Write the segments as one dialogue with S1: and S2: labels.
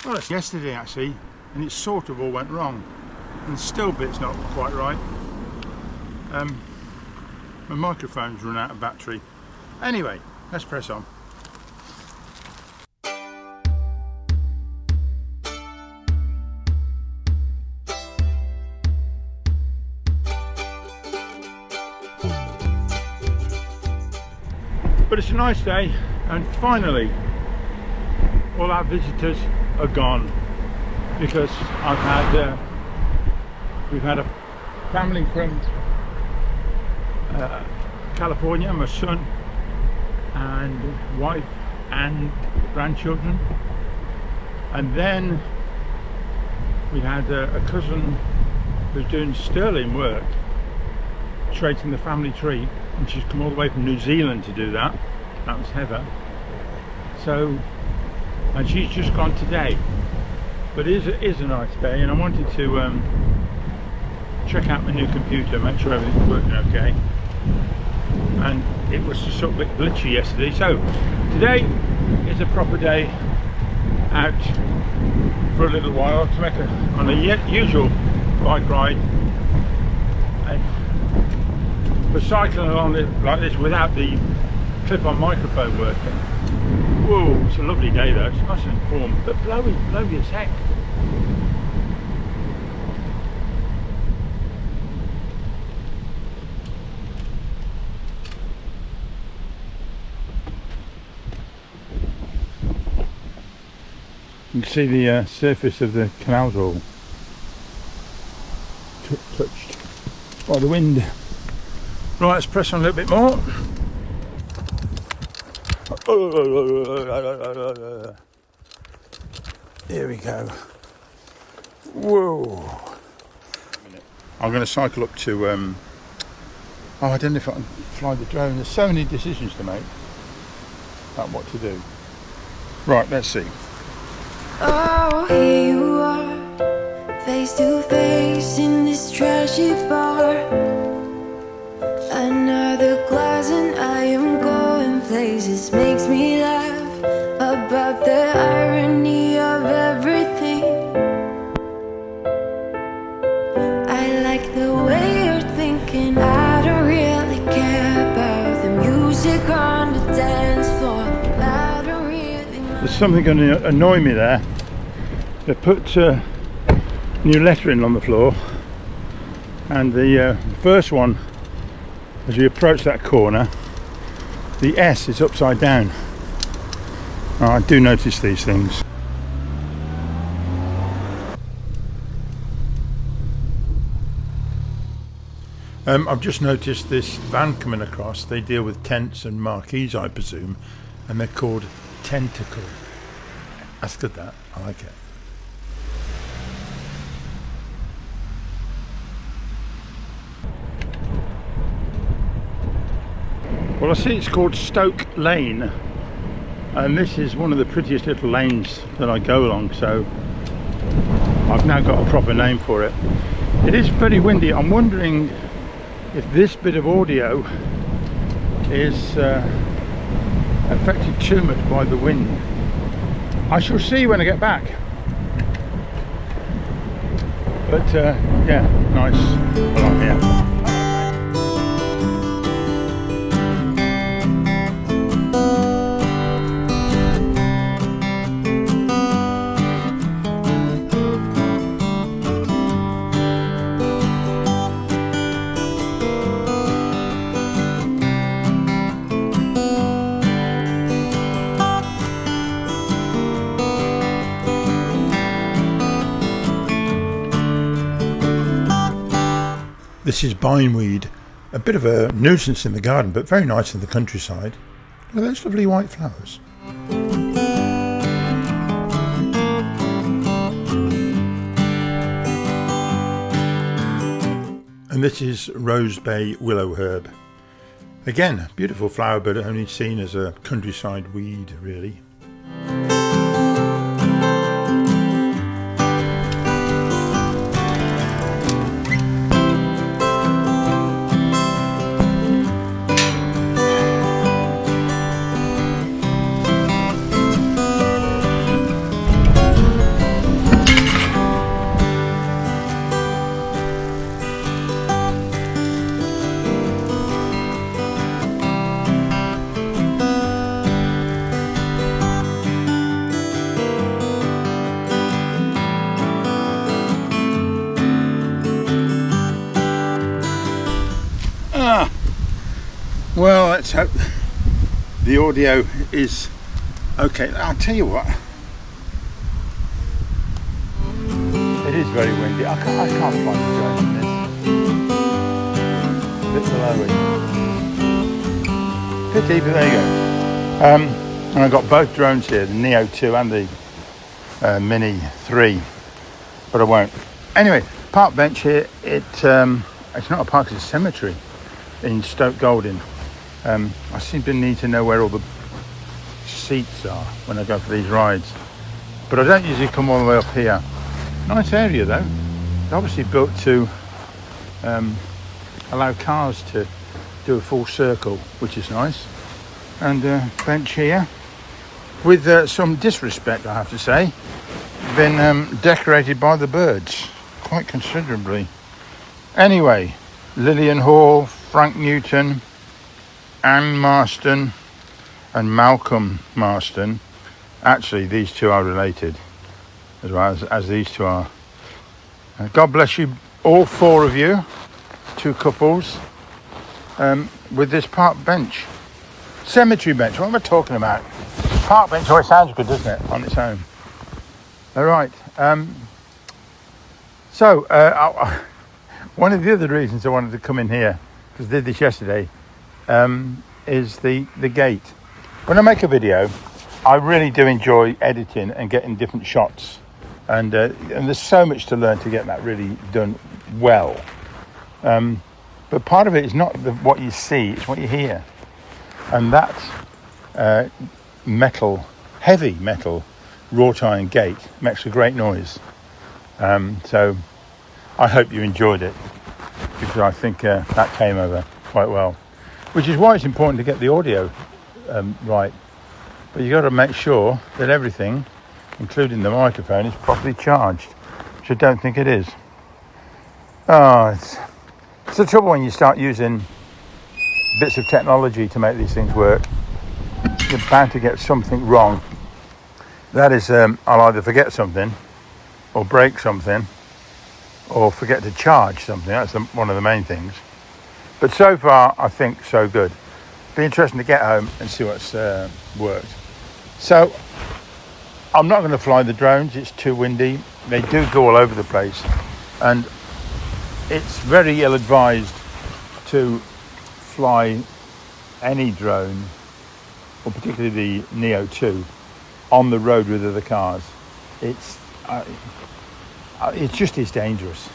S1: Well, it's yesterday actually, and it sort of all went wrong, and still bits not quite right. My microphone's run out of battery. Anyway, let's press on. But it's a nice day, and finally all our visitors are gone, because we've had a family from California, my son and wife and grandchildren, and then we had a cousin who's doing sterling work, tracing the family tree, and she's come all the way from New Zealand to do that. That was Heather. So, and she's just gone today. But it is a nice day, and I wanted to check out my new computer, make sure everything's working okay. And it was just sort of a bit glitchy yesterday, so today is a proper day out for a little while to make on a usual bike ride. And we're cycling along like this without the clip-on microphone working. Whoa, it's a lovely day though, it's nice and warm, but blowy as heck. You can see the surface of the canals all touched by the wind. Right, let's press on a little bit more. Here we go. Whoa. I'm going to cycle up to oh, I don't know if I can fly the drone. There's so many decisions to make about what to do. Right, let's see.
S2: Oh, here you are, face to face in this trashy bar. Another glass and I am going places. Makes me laugh about the irony of everything. I like the way you're thinking. I don't really care about the music on the dance floor. I don't really mind.
S1: There's something going to annoy me there. They put new lettering on the floor, and the first one, as you approach that corner, the S is upside down. Oh, I do notice these things. I've just noticed this van coming across. They deal with tents and marquees, I presume, and they're called Tentacle. That's good, that. I like it. Well, I see it's called Stoke Lane, and this is one of the prettiest little lanes that I go along, so I've now got a proper name for it. It is pretty windy. I'm wondering if this bit of audio is affected too much by the wind. I shall see when I get back. But yeah, nice along here. This is bindweed, a bit of a nuisance in the garden, but very nice in the countryside. Look at those lovely white flowers. And this is Rose Bay Willow Herb. Again, beautiful flower, but only seen as a countryside weed, really. Well, let's hope the audio is okay. I'll tell you what, it is very windy. I can't find the drone in this. A bit below it. Pity, but there you go. And I've got both drones here, the Neo 2 and the Mini 3, but I won't. Anyway, park bench here. It's not a park, it's a cemetery in Stoke Golding. I seem to need to know where all the seats are when I go for these rides, but I don't usually come all the way up here. Nice area though. It's obviously built to allow cars to do a full circle, which is nice. And bench here with some disrespect, I have to say, been decorated by the birds quite considerably. Anyway, Lillian Hall, Frank Newton, Anne Marston and Malcolm Marston. Actually, these two are related as well as these two are. God bless you, all four of you, two couples, with this park bench. Cemetery bench, what am I talking about? Park bench always sounds good, doesn't it, on its own? All right. One of the other reasons I wanted to come in here, because I did this yesterday, is the gate. When I make a video, I really do enjoy editing and getting different shots, and there's so much to learn to get that really done well. But part of it is not what you see, it's what you hear. And that heavy metal wrought iron gate makes a great noise. So I hope you enjoyed it, because I think that came over quite well. Which is why it's important to get the audio right. But you've got to make sure that everything, including the microphone, is properly charged, which I don't think it is. It's the trouble when you start using bits of technology to make these things work. You're bound to get something wrong. That is, I'll either forget something, or break something, or forget to charge something. That's one of the main things. But so far, I think so good. Be interesting to get home and see what's worked. So, I'm not going to fly the drones. It's too windy. They do go all over the place, and it's very ill-advised to fly any drone, or particularly the Neo 2, on the road with other cars. It's just as dangerous.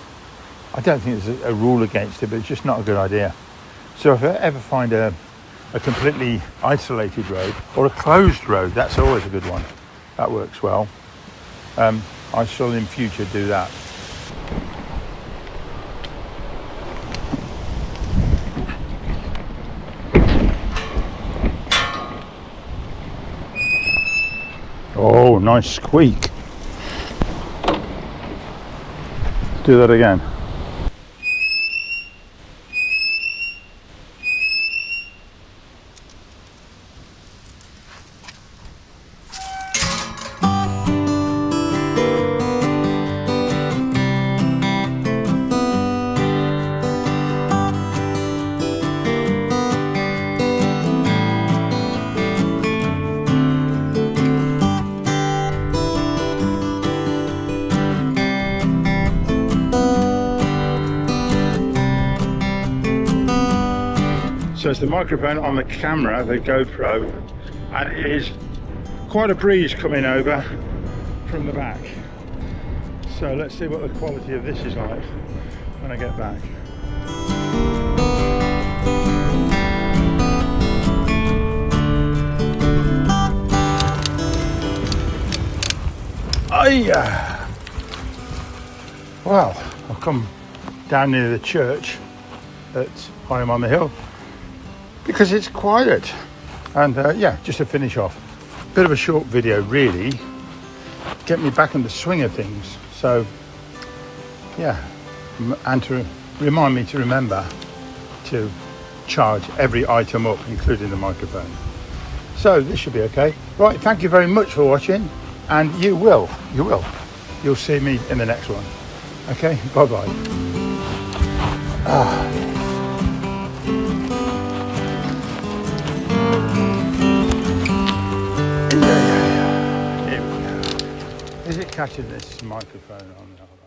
S1: I don't think there's a rule against it, but it's just not a good idea. So if I ever find a completely isolated road or a closed road, that's always a good one. That works well. I shall in future do that. Oh, nice squeak. Do that again. So it's the microphone on the camera, the GoPro, and it is quite a breeze coming over from the back. So let's see what the quality of this is like when I get back. Well, I've come down near the church at Home on the Hill because it's quiet, and yeah, just to finish off, bit of a short video really, get me back in the swing of things. So yeah, and to remind me to remember to charge every item up, including the microphone. So this should be okay. Right, thank you very much for watching, and you'll see me in the next one. Okay, bye bye. catching this microphone on the